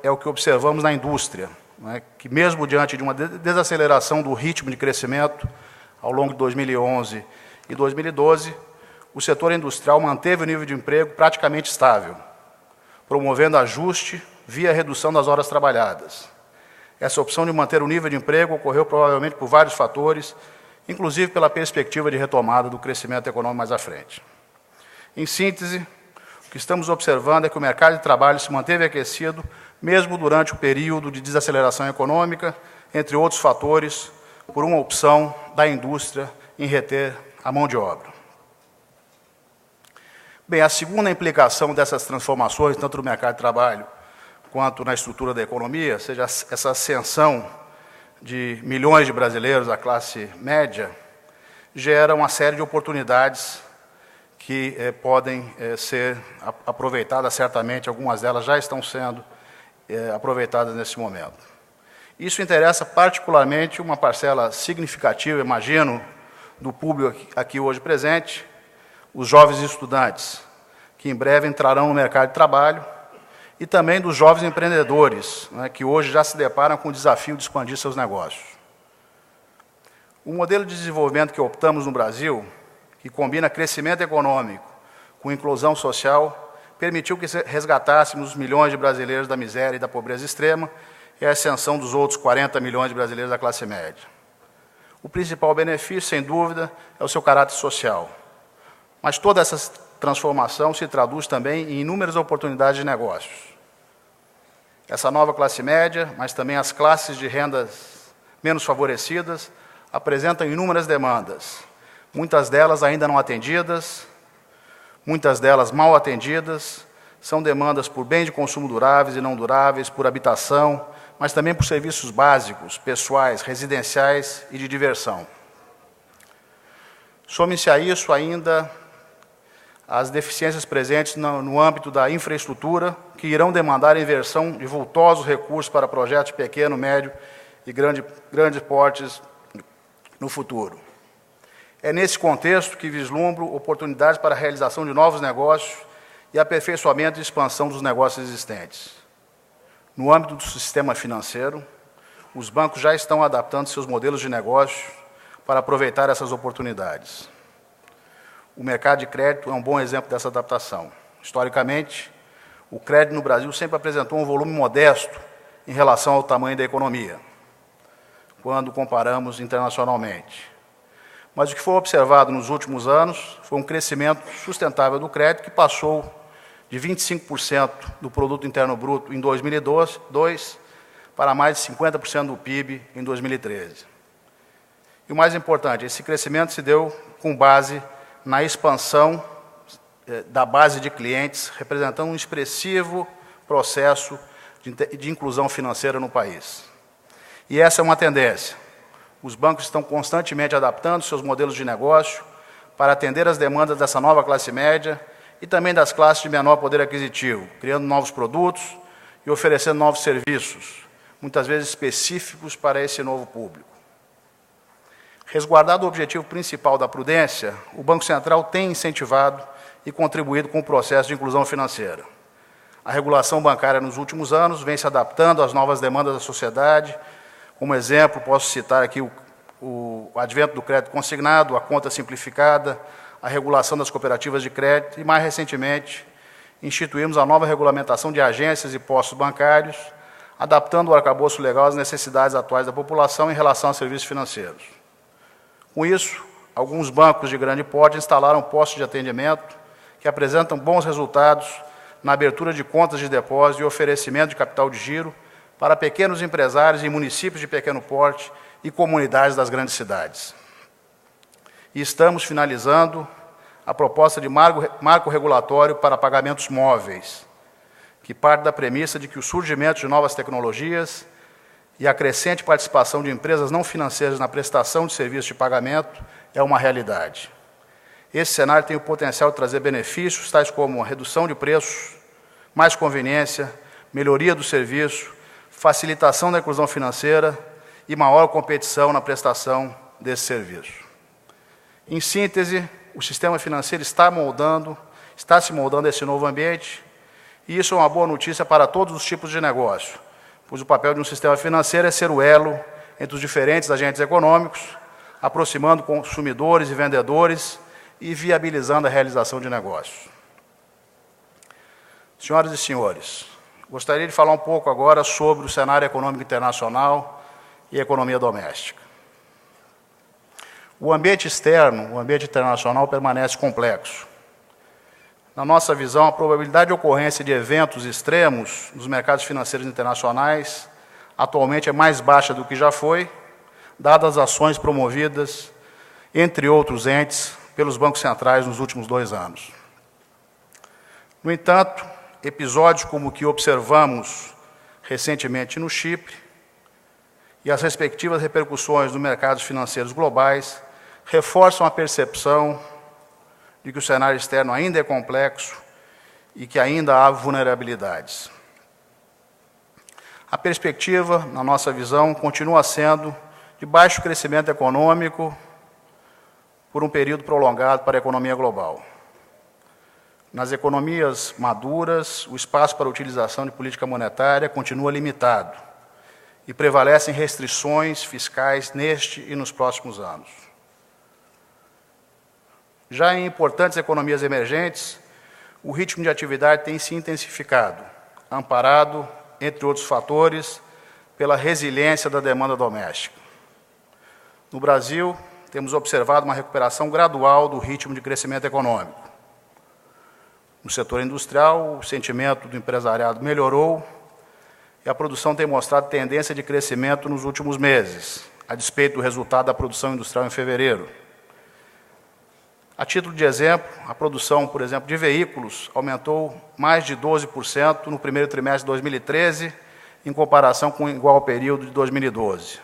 é o que observamos na indústria, né, que mesmo diante de uma desaceleração do ritmo de crescimento ao longo de 2011 e 2012, o setor industrial manteve o nível de emprego praticamente estável, promovendo ajuste via redução das horas trabalhadas. Essa opção de manter o nível de emprego ocorreu provavelmente por vários fatores, inclusive pela perspectiva de retomada do crescimento econômico mais à frente. Em síntese, o que estamos observando é que o mercado de trabalho se manteve aquecido, mesmo durante o período de desaceleração econômica, entre outros fatores, por uma opção da indústria em reter a mão de obra. Bem, a segunda implicação dessas transformações, tanto no mercado de trabalho quanto na estrutura da economia, ou seja, essa ascensão de milhões de brasileiros à classe média, gera uma série de oportunidades que podem ser aproveitadas, certamente, algumas delas já estão sendo aproveitadas nesse momento. Isso interessa particularmente uma parcela significativa, imagino, do público aqui hoje presente, os jovens estudantes, que em breve entrarão no mercado de trabalho e também dos jovens empreendedores, né, que hoje já se deparam com o desafio de expandir seus negócios. O modelo de desenvolvimento que optamos no Brasil, que combina crescimento econômico com inclusão social, permitiu que resgatássemos os milhões de brasileiros da miséria e da pobreza extrema e a ascensão dos outros 40 milhões de brasileiros da classe média. O principal benefício, sem dúvida, é o seu caráter social. Mas toda essa transformação se traduz também em inúmeras oportunidades de negócios. Essa nova classe média, mas também as classes de rendas menos favorecidas, apresentam inúmeras demandas, muitas delas ainda não atendidas, muitas delas mal atendidas, são demandas por bens de consumo duráveis e não duráveis, por habitação, mas também por serviços básicos, pessoais, residenciais e de diversão. Some-se a isso ainda as deficiências presentes no âmbito da infraestrutura, que irão demandar a inversão de vultosos recursos para projetos de pequeno, médio e grandes portes no futuro. É nesse contexto que vislumbro oportunidades para a realização de novos negócios e aperfeiçoamento e expansão dos negócios existentes. No âmbito do sistema financeiro, os bancos já estão adaptando seus modelos de negócio para aproveitar essas oportunidades. O mercado de crédito é um bom exemplo dessa adaptação. Historicamente, o crédito no Brasil sempre apresentou um volume modesto em relação ao tamanho da economia, quando comparamos internacionalmente. Mas o que foi observado nos últimos anos foi um crescimento sustentável do crédito, que passou de 25% do Produto Interno Bruto em 2002 para mais de 50% do PIB em 2013. E o mais importante, esse crescimento se deu com base na expansão da base de clientes, representando um expressivo processo de inclusão financeira no país. E essa é uma tendência. Os bancos estão constantemente adaptando seus modelos de negócio para atender às demandas dessa nova classe média e também das classes de menor poder aquisitivo, criando novos produtos e oferecendo novos serviços, muitas vezes específicos para esse novo público. Resguardado o objetivo principal da prudência, o Banco Central tem incentivado e contribuído com o processo de inclusão financeira. A regulação bancária nos últimos anos vem se adaptando às novas demandas da sociedade. Como exemplo, posso citar aqui o advento do crédito consignado, a conta simplificada, a regulação das cooperativas de crédito e, mais recentemente, instituímos a nova regulamentação de agências e postos bancários, adaptando o arcabouço legal às necessidades atuais da população em relação a serviços financeiros. Com isso, alguns bancos de grande porte instalaram postos de atendimento que apresentam bons resultados na abertura de contas de depósito e oferecimento de capital de giro para pequenos empresários em municípios de pequeno porte e comunidades das grandes cidades. E estamos finalizando a proposta de marco regulatório para pagamentos móveis, que parte da premissa de que o surgimento de novas tecnologias e a crescente participação de empresas não financeiras na prestação de serviços de pagamento é uma realidade. Esse cenário tem o potencial de trazer benefícios, tais como a redução de preços, mais conveniência, melhoria do serviço, facilitação da inclusão financeira e maior competição na prestação desse serviço. Em síntese, o sistema financeiro está se moldando a esse novo ambiente, e isso é uma boa notícia para todos os tipos de negócio, pois o papel de um sistema financeiro é ser o elo entre os diferentes agentes econômicos, aproximando consumidores e vendedores e viabilizando a realização de negócios. Senhoras e senhores, gostaria de falar um pouco agora sobre o cenário econômico internacional e a economia doméstica. O ambiente externo, o ambiente internacional, permanece complexo. Na nossa visão, a probabilidade de ocorrência de eventos extremos nos mercados financeiros internacionais atualmente é mais baixa do que já foi, dadas as ações promovidas, entre outros entes, pelos bancos centrais nos últimos 2 anos. No entanto, episódios como o que observamos recentemente no Chipre e as respectivas repercussões nos mercados financeiros globais reforçam a percepção de que o cenário externo ainda é complexo e que ainda há vulnerabilidades. A perspectiva, na nossa visão, continua sendo de baixo crescimento econômico por um período prolongado para a economia global. Nas economias maduras, o espaço para a utilização de política monetária continua limitado e prevalecem restrições fiscais neste e nos próximos anos. Já em importantes economias emergentes, o ritmo de atividade tem se intensificado, amparado, entre outros fatores, pela resiliência da demanda doméstica. No Brasil, temos observado uma recuperação gradual do ritmo de crescimento econômico. No setor industrial, o sentimento do empresariado melhorou e a produção tem mostrado tendência de crescimento nos últimos meses, a despeito do resultado da produção industrial em fevereiro. A título de exemplo, a produção, por exemplo, de veículos aumentou mais de 12% no primeiro trimestre de 2013, em comparação com o igual período de 2012.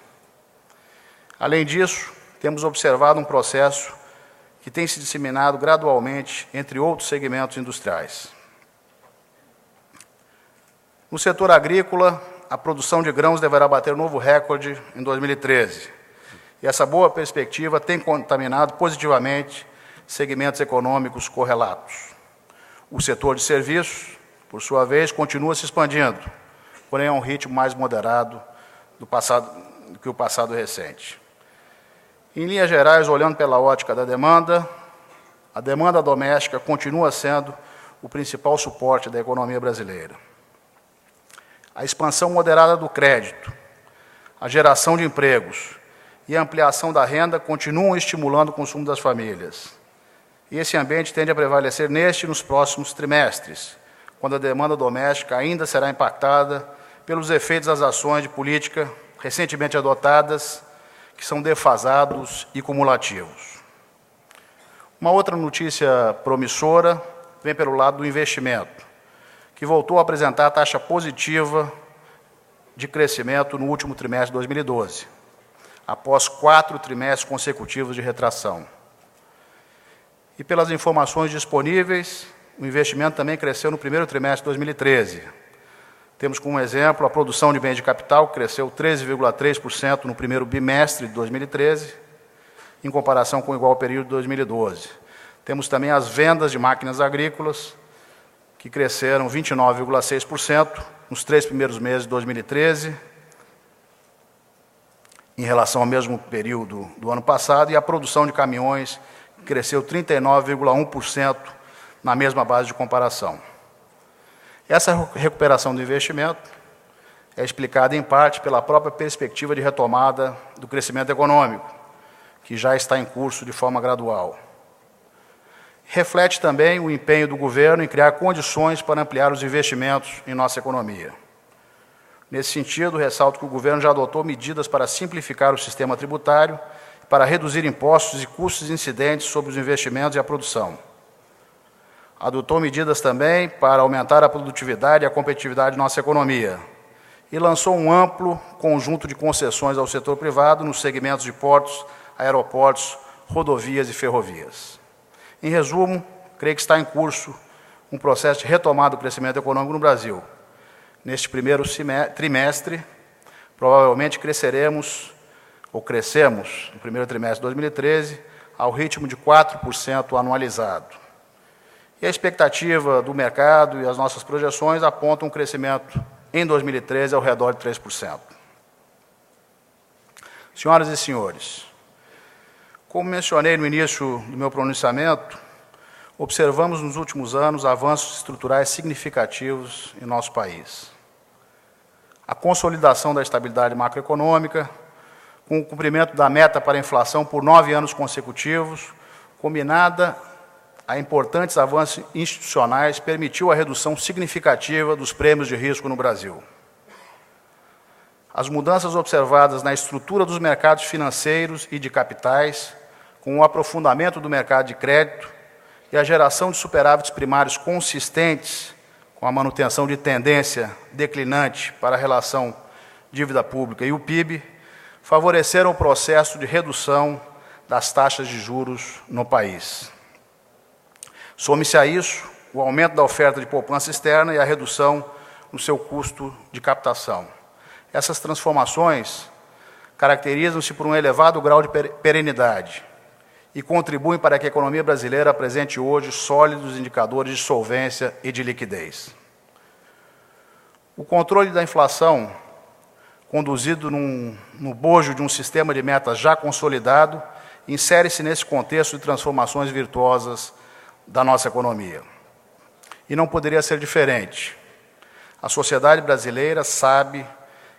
Além disso, temos observado um processo que tem se disseminado gradualmente entre outros segmentos industriais. No setor agrícola, a produção de grãos deverá bater novo recorde em 2013. E essa boa perspectiva tem contaminado positivamente segmentos econômicos correlatos. O setor de serviços, por sua vez, continua se expandindo, porém a um ritmo mais moderado do que o passado recente. Em linhas gerais, olhando pela ótica da demanda, a demanda doméstica continua sendo o principal suporte da economia brasileira. A expansão moderada do crédito, a geração de empregos e a ampliação da renda continuam estimulando o consumo das famílias. E esse ambiente tende a prevalecer neste e nos próximos trimestres, quando a demanda doméstica ainda será impactada pelos efeitos das ações de política recentemente adotadas, que são defasados e cumulativos. Uma outra notícia promissora vem pelo lado do investimento, que voltou a apresentar taxa positiva de crescimento no último trimestre de 2012, após 4 trimestres consecutivos de retração. E pelas informações disponíveis, o investimento também cresceu no primeiro trimestre de 2013. Temos como exemplo a produção de bens de capital, que cresceu 13,3% no primeiro bimestre de 2013, em comparação com o igual período de 2012. Temos também as vendas de máquinas agrícolas, que cresceram 29,6% nos 3 primeiros meses de 2013, em relação ao mesmo período do ano passado, e a produção de caminhões, que cresceu 39,1% na mesma base de comparação. Essa recuperação do investimento é explicada, em parte, pela própria perspectiva de retomada do crescimento econômico, que já está em curso de forma gradual. Reflete também o empenho do governo em criar condições para ampliar os investimentos em nossa economia. Nesse sentido, ressalto que o governo já adotou medidas para simplificar o sistema tributário, para reduzir impostos e custos incidentes sobre os investimentos e a produção. Adotou medidas também para aumentar a produtividade e a competitividade de nossa economia e lançou um amplo conjunto de concessões ao setor privado nos segmentos de portos, aeroportos, rodovias e ferrovias. Em resumo, creio que está em curso um processo de retomada do crescimento econômico no Brasil. Neste primeiro trimestre, provavelmente crescemos no primeiro trimestre de 2013 ao ritmo de 4% anualizado. E a expectativa do mercado e as nossas projeções apontam um crescimento em 2013 ao redor de 3%. Senhoras e senhores, como mencionei no início do meu pronunciamento, observamos nos últimos anos avanços estruturais significativos em nosso país. A consolidação da estabilidade macroeconômica, com o cumprimento da meta para a inflação por 9 anos consecutivos, combinada a importantes avanços institucionais, permitiu a redução significativa dos prêmios de risco no Brasil. As mudanças observadas na estrutura dos mercados financeiros e de capitais, com o aprofundamento do mercado de crédito e a geração de superávites primários consistentes, com a manutenção de tendência declinante para a relação dívida pública e o PIB, favoreceram o processo de redução das taxas de juros no país. Some-se a isso o aumento da oferta de poupança externa e a redução no seu custo de captação. Essas transformações caracterizam-se por um elevado grau de perenidade e contribuem para que a economia brasileira apresente hoje sólidos indicadores de solvência e de liquidez. O controle da inflação, conduzido no bojo de um sistema de metas já consolidado, insere-se nesse contexto de transformações virtuosas da nossa economia. E não poderia ser diferente. A sociedade brasileira sabe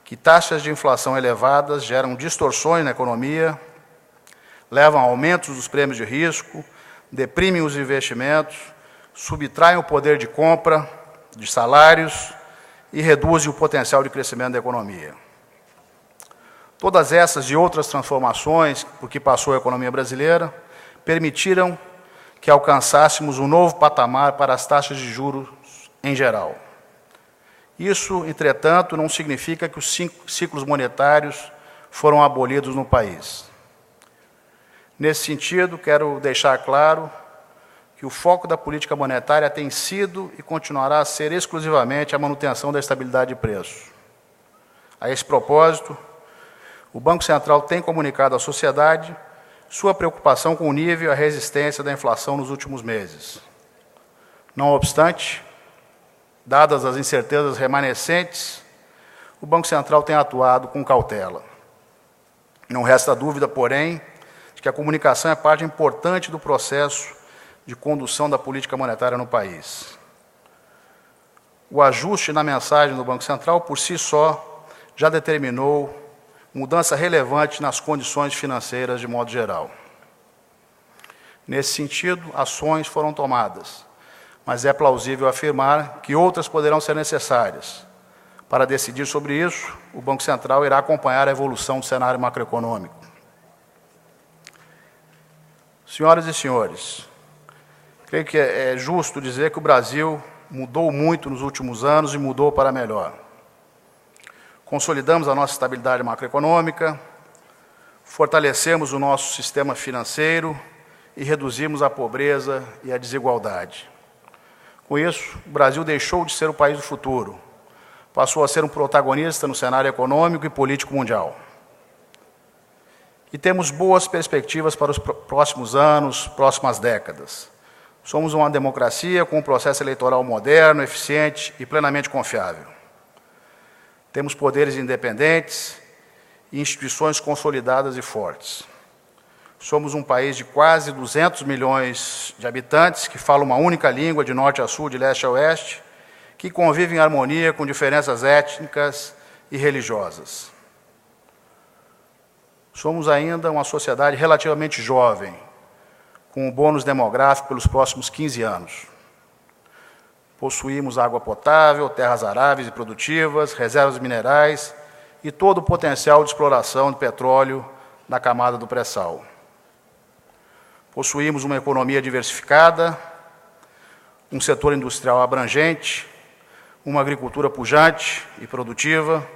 que taxas de inflação elevadas geram distorções na economia, levam a aumentos dos prêmios de risco, deprimem os investimentos, subtraem o poder de compra de salários e reduzem o potencial de crescimento da economia. Todas essas e outras transformações por que passou a economia brasileira permitiram que alcançássemos um novo patamar para as taxas de juros em geral. Isso, entretanto, não significa que os ciclos monetários foram abolidos no país. Nesse sentido, quero deixar claro que o foco da política monetária tem sido e continuará a ser exclusivamente a manutenção da estabilidade de preços. A esse propósito, o Banco Central tem comunicado à sociedade sua preocupação com o nível e a resistência da inflação nos últimos meses. Não obstante, dadas as incertezas remanescentes, o Banco Central tem atuado com cautela. Não resta dúvida, porém, de que a comunicação é parte importante do processo de condução da política monetária no país. O ajuste na mensagem do Banco Central, por si só, já determinou mudança relevante nas condições financeiras de modo geral. Nesse sentido, ações foram tomadas, mas é plausível afirmar que outras poderão ser necessárias. Para decidir sobre isso, o Banco Central irá acompanhar a evolução do cenário macroeconômico. Senhoras e senhores, creio que é justo dizer que o Brasil mudou muito nos últimos anos e mudou para melhor. Consolidamos a nossa estabilidade macroeconômica, fortalecemos o nosso sistema financeiro e reduzimos a pobreza e a desigualdade. Com isso, o Brasil deixou de ser o país do futuro, passou a ser um protagonista no cenário econômico e político mundial. E temos boas perspectivas para os próximos anos, próximas décadas. Somos uma democracia com um processo eleitoral moderno, eficiente e plenamente confiável. Temos poderes independentes e instituições consolidadas e fortes. Somos um país de quase 200 milhões de habitantes que falam uma única língua de norte a sul, de leste a oeste, que convivem em harmonia com diferenças étnicas e religiosas. Somos ainda uma sociedade relativamente jovem, com um bônus demográfico pelos próximos 15 anos. Possuímos água potável, terras aráveis e produtivas, reservas minerais e todo o potencial de exploração de petróleo na camada do pré-sal. Possuímos uma economia diversificada, um setor industrial abrangente, uma agricultura pujante e produtiva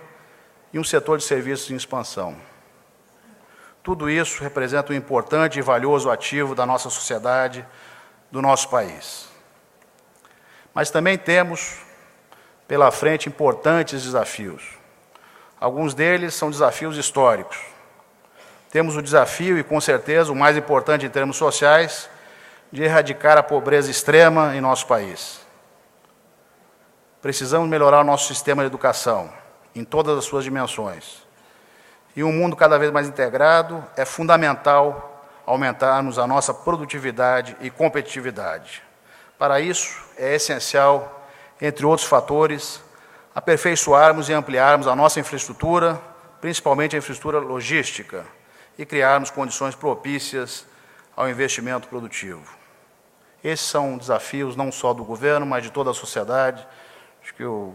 e um setor de serviços em expansão. Tudo isso representa um importante e valioso ativo da nossa sociedade, do nosso país. Mas também temos pela frente importantes desafios. Alguns deles são desafios históricos. Temos o desafio, e com certeza o mais importante em termos sociais, de erradicar a pobreza extrema em nosso país. Precisamos melhorar o nosso sistema de educação, em todas as suas dimensões. E um mundo cada vez mais integrado, é fundamental aumentarmos a nossa produtividade e competitividade. Para isso, é essencial, entre outros fatores, aperfeiçoarmos e ampliarmos a nossa infraestrutura, principalmente a infraestrutura logística, e criarmos condições propícias ao investimento produtivo. Esses são desafios não só do governo, mas de toda a sociedade. Acho que o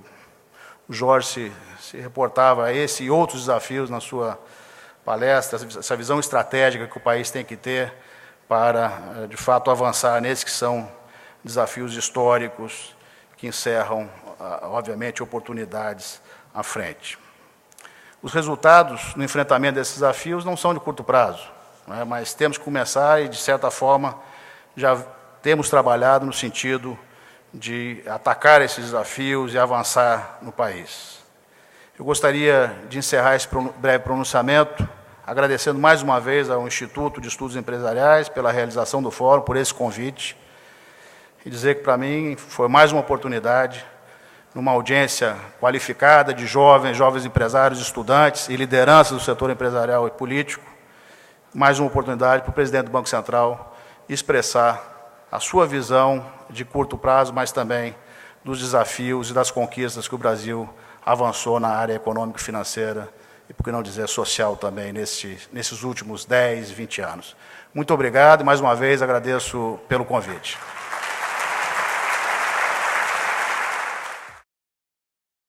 Jorge se reportava a esse e outros desafios na sua palestra, essa visão estratégica que o país tem que ter para, de fato, avançar nesses que são desafios históricos que encerram, obviamente, oportunidades à frente. Os resultados no enfrentamento desses desafios não são de curto prazo, né, mas temos que começar e, de certa forma, já temos trabalhado no sentido de atacar esses desafios e avançar no país. Eu gostaria de encerrar esse breve pronunciamento agradecendo mais uma vez ao Instituto de Estudos Empresariais pela realização do fórum, por esse convite, e dizer que, para mim, foi mais uma oportunidade, numa audiência qualificada de jovens empresários, estudantes e lideranças do setor empresarial e político, mais uma oportunidade para o presidente do Banco Central expressar a sua visão de curto prazo, mas também dos desafios e das conquistas que o Brasil avançou na área econômica e financeira, e por que não dizer social também, nesses últimos 10, 20 anos. Muito obrigado e, mais uma vez, agradeço pelo convite.